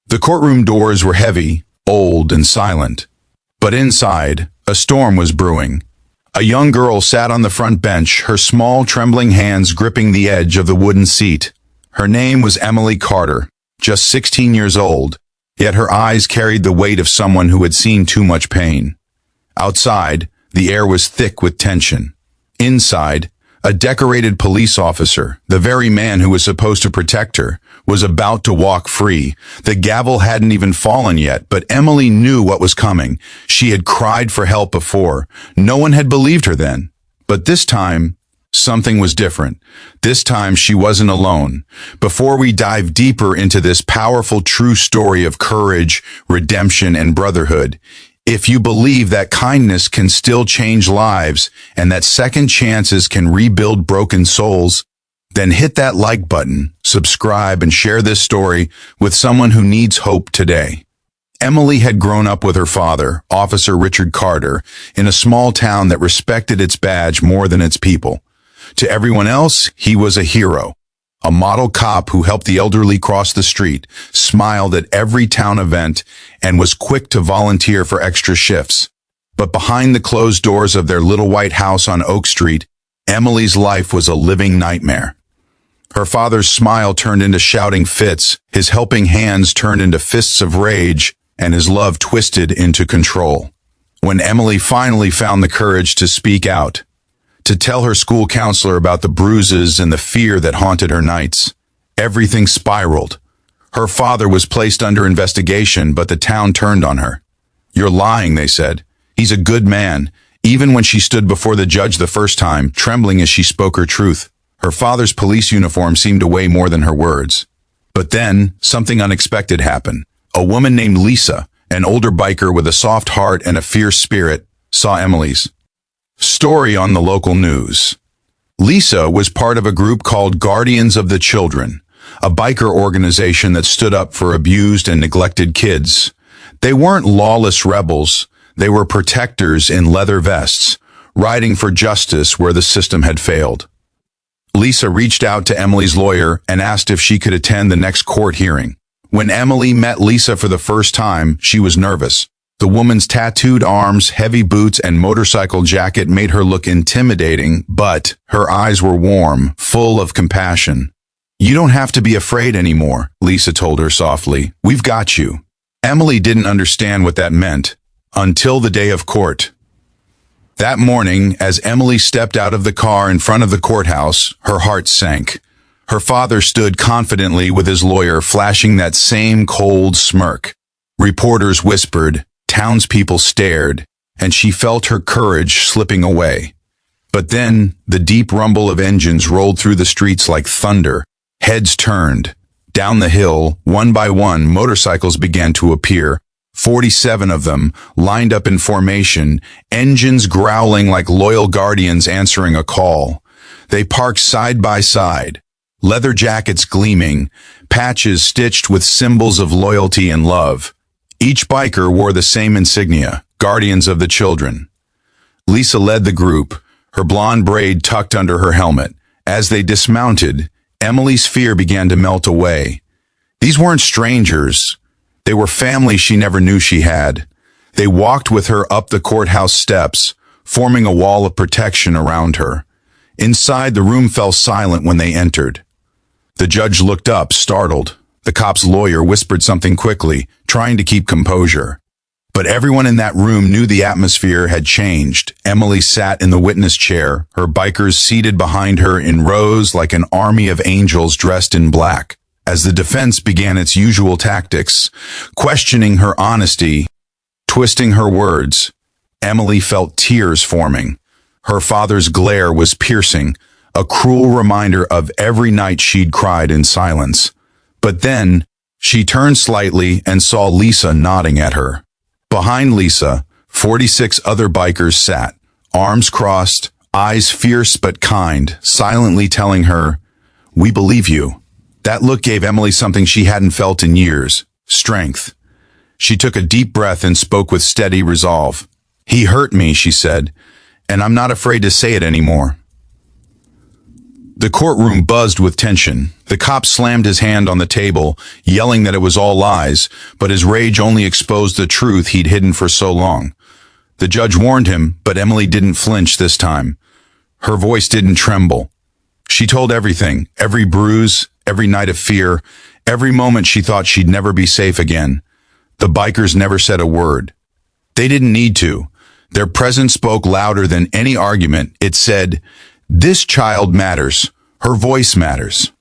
The courtroom doors were heavy, old, and silent. But inside, a storm was brewing. A young girl sat on the front bench, her small, trembling hands gripping the edge of the wooden seat. Her name was Emily Carter, just 16 years old, yet her eyes carried the weight of someone who had seen too much pain. Outside, the air was thick with tension. Inside, a decorated police officer, the very man who was supposed to protect her, was about to walk free. The gavel hadn't even fallen yet, but Emily knew what was coming. She had cried for help before. No one had believed her then. But this time, something was different. This time, she wasn't alone. Before we dive deeper into this powerful true story of courage, redemption, and brotherhood, if you believe that kindness can still change lives and that second chances can rebuild broken souls, then hit that like button, subscribe, and share this story with someone who needs hope today. Emily had grown up with her father, Officer Richard Carter, in a small town that respected its badge more than its people. To everyone else, he was a hero. A model cop who helped the elderly cross the street, smiled at every town event, and was quick to volunteer for extra shifts. But behind the closed doors of their little white house on Oak Street, Emily's life was a living nightmare. Her father's smile turned into shouting fits, his helping hands turned into fists of rage, and his love twisted into control. When Emily finally found the courage to speak out, to tell her school counselor about the bruises and the fear that haunted her nights, everything spiraled. Her father was placed under investigation, but the town turned on her. "You're lying," they said. "He's a good man." Even when she stood before the judge the first time, trembling as she spoke her truth, her father's police uniform seemed to weigh more than her words. But then, something unexpected happened. A woman named Lisa, an older biker with a soft heart and a fierce spirit, saw Emily's story on the local news. Lisa was part of a group called Guardians of the Children, a biker organization that stood up for abused and neglected kids. They weren't lawless rebels, they were protectors in leather vests, riding for justice where the system had failed. Lisa reached out to Emily's lawyer and asked if she could attend the next court hearing. When Emily met Lisa for the first time, she was nervous. The woman's tattooed arms, heavy boots, and motorcycle jacket made her look intimidating, but her eyes were warm, full of compassion. "You don't have to be afraid anymore," Lisa told her softly. "We've got you." Emily didn't understand what that meant until the day of court. That morning, as Emily stepped out of the car in front of the courthouse, her heart sank. Her father stood confidently with his lawyer, flashing that same cold smirk. Reporters whispered, townspeople stared, and she felt her courage slipping away. But then, the deep rumble of engines rolled through the streets like thunder. Heads turned. Down the hill, one by one, motorcycles began to appear. 47 of them, lined up in formation, engines growling like loyal guardians answering a call. They parked side by side, leather jackets gleaming, patches stitched with symbols of loyalty and love. Each biker wore the same insignia, Guardians of the Children. Lisa led the group, her blonde braid tucked under her helmet. As they dismounted, Emily's fear began to melt away. These weren't strangers. They were family she never knew she had. They walked with her up the courthouse steps, forming a wall of protection around her. Inside, the room fell silent when they entered. The judge looked up, startled. The cop's lawyer whispered something quickly, trying to keep composure. But everyone in that room knew the atmosphere had changed. Emily sat in the witness chair, her bikers seated behind her in rows like an army of angels dressed in black. As the defense began its usual tactics, questioning her honesty, twisting her words, Emily felt tears forming. Her father's glare was piercing, a cruel reminder of every night she'd cried in silence. But then, she turned slightly and saw Lisa nodding at her. Behind Lisa, 46 other bikers sat, arms crossed, eyes fierce but kind, silently telling her, "We believe you." That look gave Emily something she hadn't felt in years, strength. She took a deep breath and spoke with steady resolve. "He hurt me," she said, "and I'm not afraid to say it anymore." The courtroom buzzed with tension. The cop slammed his hand on the table, yelling that it was all lies, but his rage only exposed the truth he'd hidden for so long. The judge warned him, but Emily didn't flinch this time. Her voice didn't tremble. She told everything, every bruise, every night of fear, every moment she thought she'd never be safe again. The bikers never said a word. They didn't need to. Their presence spoke louder than any argument. It said, "This child matters. Her voice matters."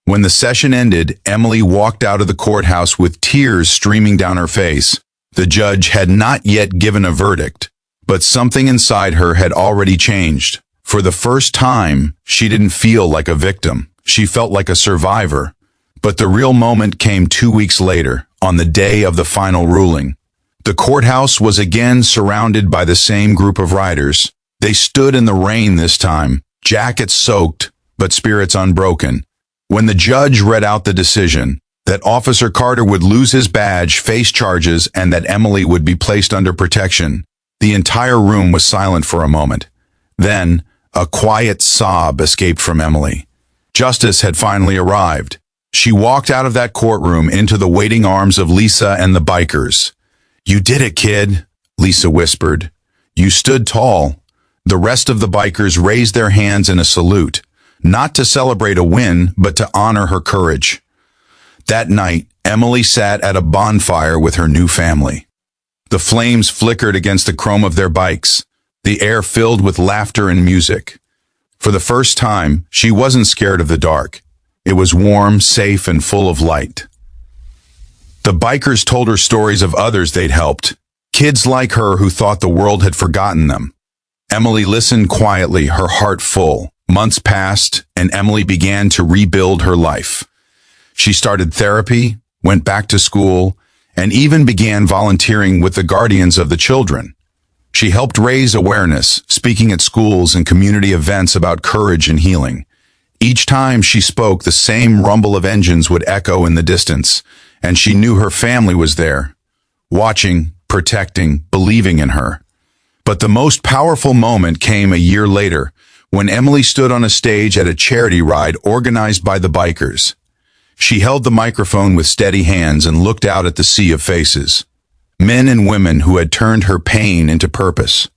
When the session ended, Emily walked out of the courthouse with tears streaming down her face. The judge had not yet given a verdict, but something inside her had already changed. For the first time, she didn't feel like a victim. She felt like a survivor. But the real moment came 2 weeks later, on the day of the final ruling. The courthouse was again surrounded by the same group of riders. They stood in the rain this time, jackets soaked, but spirits unbroken. When the judge read out the decision, that Officer Carter would lose his badge, face charges, and that Emily would be placed under protection, the entire room was silent for a moment. Then, a quiet sob escaped from Emily. Justice had finally arrived. She walked out of that courtroom into the waiting arms of Lisa and the bikers. "You did it, kid," Lisa whispered. "You stood tall." The rest of the bikers raised their hands in a salute, not to celebrate a win, but to honor her courage. That night, Emily sat at a bonfire with her new family. The flames flickered against the chrome of their bikes, the air filled with laughter and music. For the first time, she wasn't scared of the dark. It was warm, safe, and full of light. The bikers told her stories of others they'd helped, kids like her who thought the world had forgotten them. Emily listened quietly, her heart full. Months passed, and Emily began to rebuild her life. She started therapy, went back to school, and even began volunteering with the guardians of the children. She helped raise awareness, speaking at schools and community events about courage and healing. Each time she spoke, the same rumble of engines would echo in the distance, and she knew her family was there, watching, protecting, believing in her. But the most powerful moment came a year later, when Emily stood on a stage at a charity ride organized by the bikers. She held the microphone with steady hands and looked out at the sea of faces. Men and women who had turned her pain into purpose.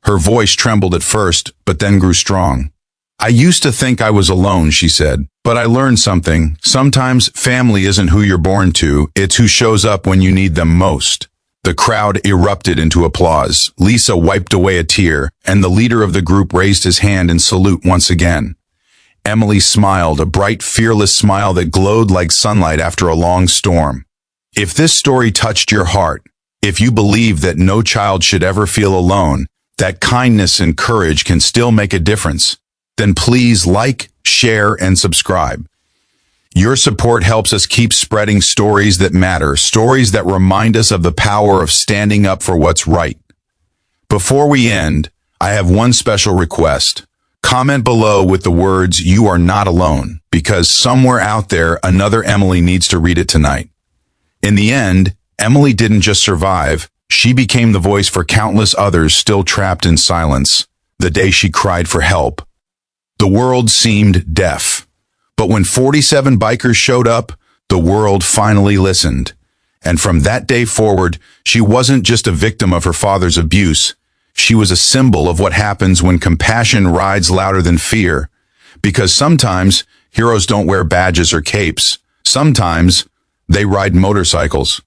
Her voice trembled at first, but then grew strong. "I used to think I was alone," she said, "but I learned something. Sometimes family isn't who you're born to, it's who shows up when you need them most." The crowd erupted into applause. Lisa wiped away a tear, and the leader of the group raised his hand in salute once again. Emily smiled, a bright, fearless smile that glowed like sunlight after a long storm. If this story touched your heart, if you believe that no child should ever feel alone, that kindness and courage can still make a difference, then please like, share, and subscribe. Your support helps us keep spreading stories that matter, stories that remind us of the power of standing up for what's right. Before we end, I have one special request. Comment below with the words, "You are not alone," because somewhere out there, another Emily needs to read it tonight. In the end, Emily didn't just survive, she became the voice for countless others still trapped in silence. The day she cried for help, the world seemed deaf. But when 47 bikers showed up, the world finally listened. And from that day forward, she wasn't just a victim of her father's abuse. She was a symbol of what happens when compassion rides louder than fear. Because sometimes, heroes don't wear badges or capes. Sometimes, they ride motorcycles.